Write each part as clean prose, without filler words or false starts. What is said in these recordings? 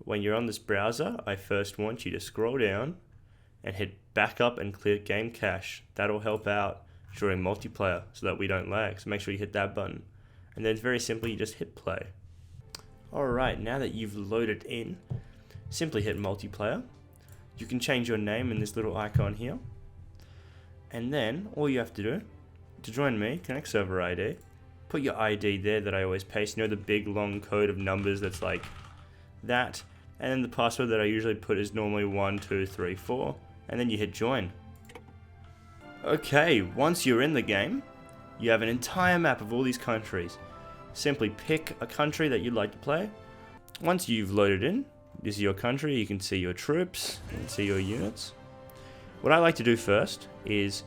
when you're on this browser, I first want you to scroll down and hit back up and clear game cache. That'll help out during multiplayer so that we don't lag. So make sure you hit that button. And then very simply, you just hit play. Alright, now that you've loaded in, simply hit multiplayer. You can change your name in this little icon here. And then all you have to do to join me, connect server ID, put your ID there that I always paste, you know, the big long code of numbers that's like that, and then the password that I usually put is normally 1234, and then you hit join. Okay, once you're in the game, you have an entire map of all these countries. Simply pick a country that you'd like to play. Once you've loaded in, this is your country, you can see your troops, you can see your units. What I like to do first is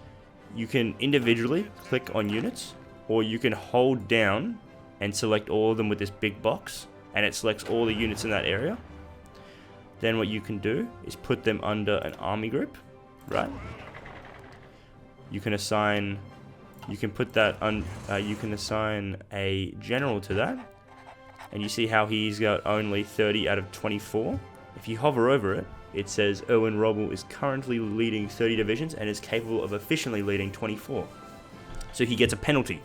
you can individually click on units, or you can hold down and select all of them with this big box, and it selects all the units in that area. Then what you can do is put them under an army group, right? You can assign, you can assign a general to that, and you see how he's got only 30 out of 24. If you hover over it, it says Erwin Rommel is currently leading 30 divisions and is capable of efficiently leading 24. So he gets a penalty.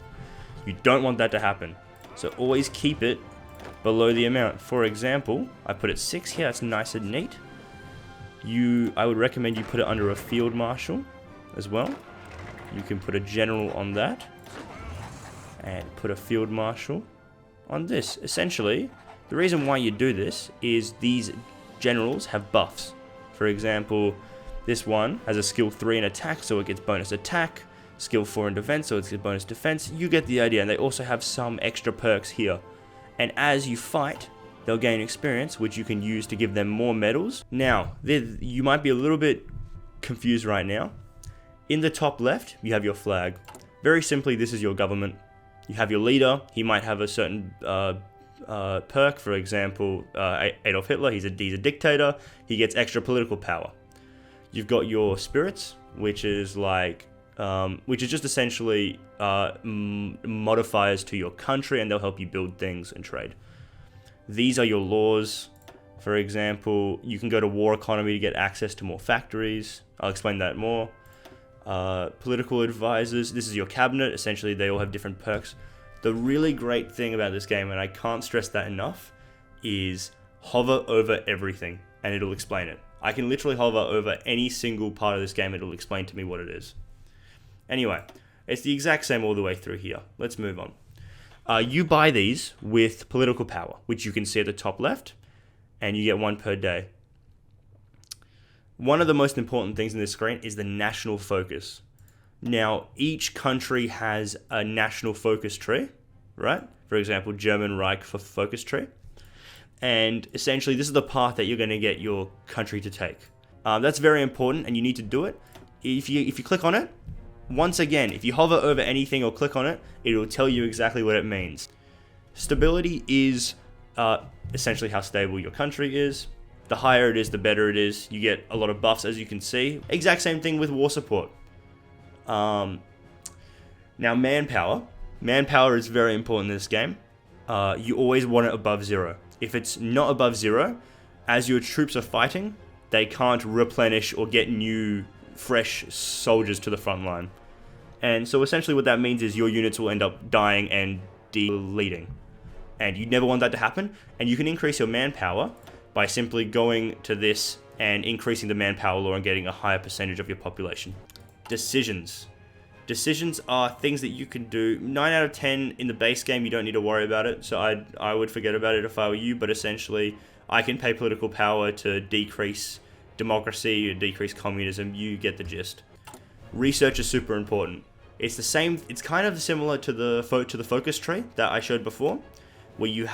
You don't want that to happen. So always keep it below the amount. For example, I put it 6 here, that's nice and neat. I would recommend you put it under a field marshal as well. You can put a general on that and put a field marshal on this. Essentially, the reason why you do this is these generals have buffs. For example, this one has a skill 3 in attack, so it gets bonus attack, skill 4 in defense, so it gets bonus defense. You get the idea, and they also have some extra perks here. And as you fight, they'll gain experience, which you can use to give them more medals. Now, you might be a little bit confused right now. In the top left, you have your flag. Very simply, this is your government. You have your leader. He might have a certain perk. For example, Adolf Hitler, he's a dictator. He gets extra political power. You've got your spirits, which is just essentially modifiers to your country, and they'll help you build things and trade. These are your laws. For example, you can go to war economy to get access to more factories. I'll explain that more. Political advisors, this is your cabinet. Essentially, they all have different perks. The really great thing about this game, and I can't stress that enough, is hover over everything and it'll explain it. I can literally hover over any single part of this game, it'll explain to me what it is. Anyway, it's the exact same all the way through here. Let's move on. You buy these with political power, which you can see at the top left, and you get 1 per day. One of the most important things in this screen is the national focus. Now, each country has a national focus tree, right? For example, German Reich for focus tree. And essentially, this is the path that you're going to get your country to take. That's very important, and you need to do it. If you click on it, once again, if you hover over anything or click on it, it will tell you exactly what it means. Stability is essentially how stable your country is. The higher it is, the better it is. You get a lot of buffs, as you can see. Exact same thing with war support. Now, manpower. Manpower is very important in this game. You always want it above 0. If it's not above 0, as your troops are fighting, they can't replenish or get new, fresh soldiers to the front line. And so essentially what that means is your units will end up dying and deleting. And you never want that to happen. And you can increase your manpower by simply going to this and increasing the manpower law and getting a higher percentage of your population. Decisions. Decisions are things that you can do. 9 out of 10 in the base game, you don't need to worry about it. So I would forget about it if I were you. But essentially, I can pay political power to decrease democracy or decrease communism. You get the gist. Research is super important. It's the same. It's kind of similar to the focus tree that I showed before, where you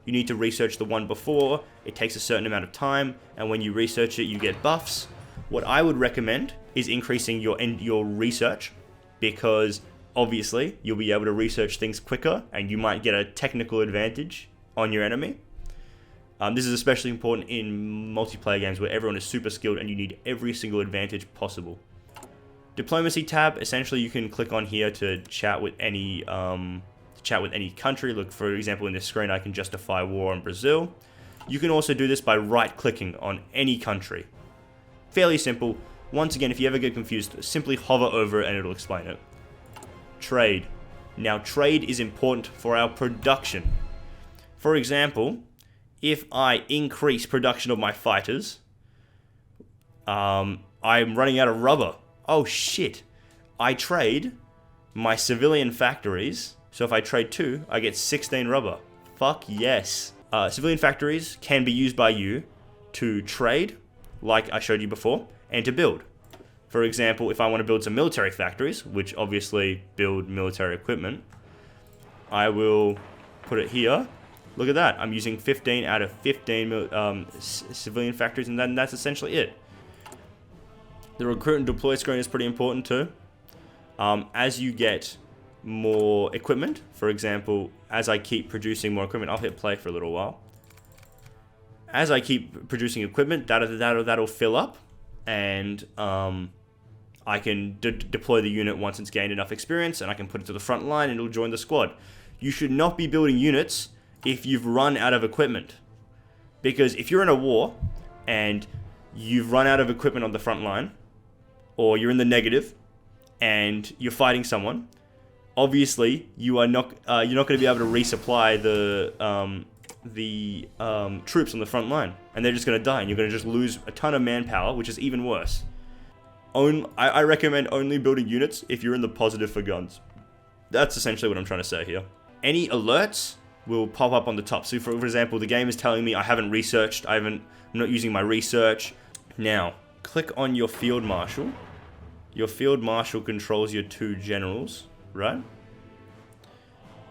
need to research the one before. It takes a certain amount of time, and when you research it, you get buffs. What I would recommend is increasing your research, because obviously you'll be able to research things quicker, and you might get a technical advantage on your enemy. This is especially important in multiplayer games where everyone is super skilled and you need every single advantage possible. Diplomacy tab, essentially you can click on here to chat with any country. Look, for example, in this screen I can justify war on Brazil. You can also do this by right-clicking on any country. Fairly simple. Once again, if you ever get confused, simply hover over it and it'll explain it. Trade. Now, trade is important for our production. For example, if I increase production of my fighters, I'm running out of rubber. Oh shit. I trade my civilian factories. So if I trade 2, I get 16 rubber. Fuck yes. Civilian factories can be used by you to trade, like I showed you before, and to build. For example, if I want to build some military factories, which obviously build military equipment, I will put it here. Look at that. I'm using 15 out of 15 civilian factories, and then that's essentially it. The recruit and deploy screen is pretty important too. As you get more equipment, for example, as I keep producing more equipment, I'll hit play for a little while. As I keep producing equipment, that'll fill up, and I can deploy the unit once it's gained enough experience, and I can put it to the front line and it'll join the squad. You should not be building units if you've run out of equipment. Because if you're in a war and you've run out of equipment on the front line, or you're in the negative and you're fighting someone, obviously you're not going to be able to resupply the troops on the front line, and they're just going to die, and you're going to just lose a ton of manpower, which is even worse. I recommend only building units if you're in the positive for guns. That's essentially what I'm trying to say here. Any alerts will pop up on the top. So for example, the game is telling me I haven't researched, I'm not using my research. Now, click on your field marshal. Your field marshal controls your 2 generals, right?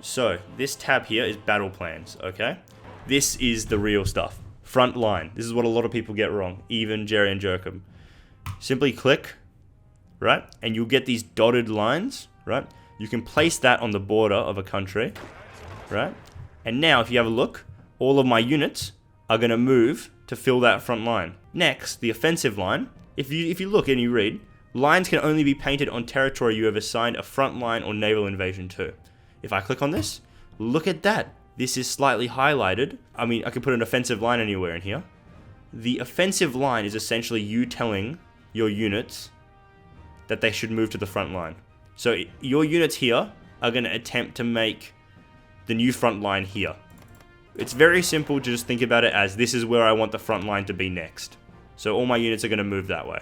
So, this tab here is battle plans, okay? This is the real stuff. Front line. This is what a lot of people get wrong, even Jerry and Jerkum. Simply click, right? And you'll get these dotted lines, right? You can place that on the border of a country, right? And now, if you have a look, all of my units are going to move to fill that front line. Next, the offensive line. If you look and you read, lines can only be painted on territory you have assigned a front line or naval invasion to. If I click on this, look at that. This is slightly highlighted. I mean, I could put an offensive line anywhere in here. The offensive line is essentially you telling your units that they should move to the front line. So your units here are going to attempt to make the new front line here. It's very simple. Just think about it as this is where I want the front line to be next. So all my units are going to move that way.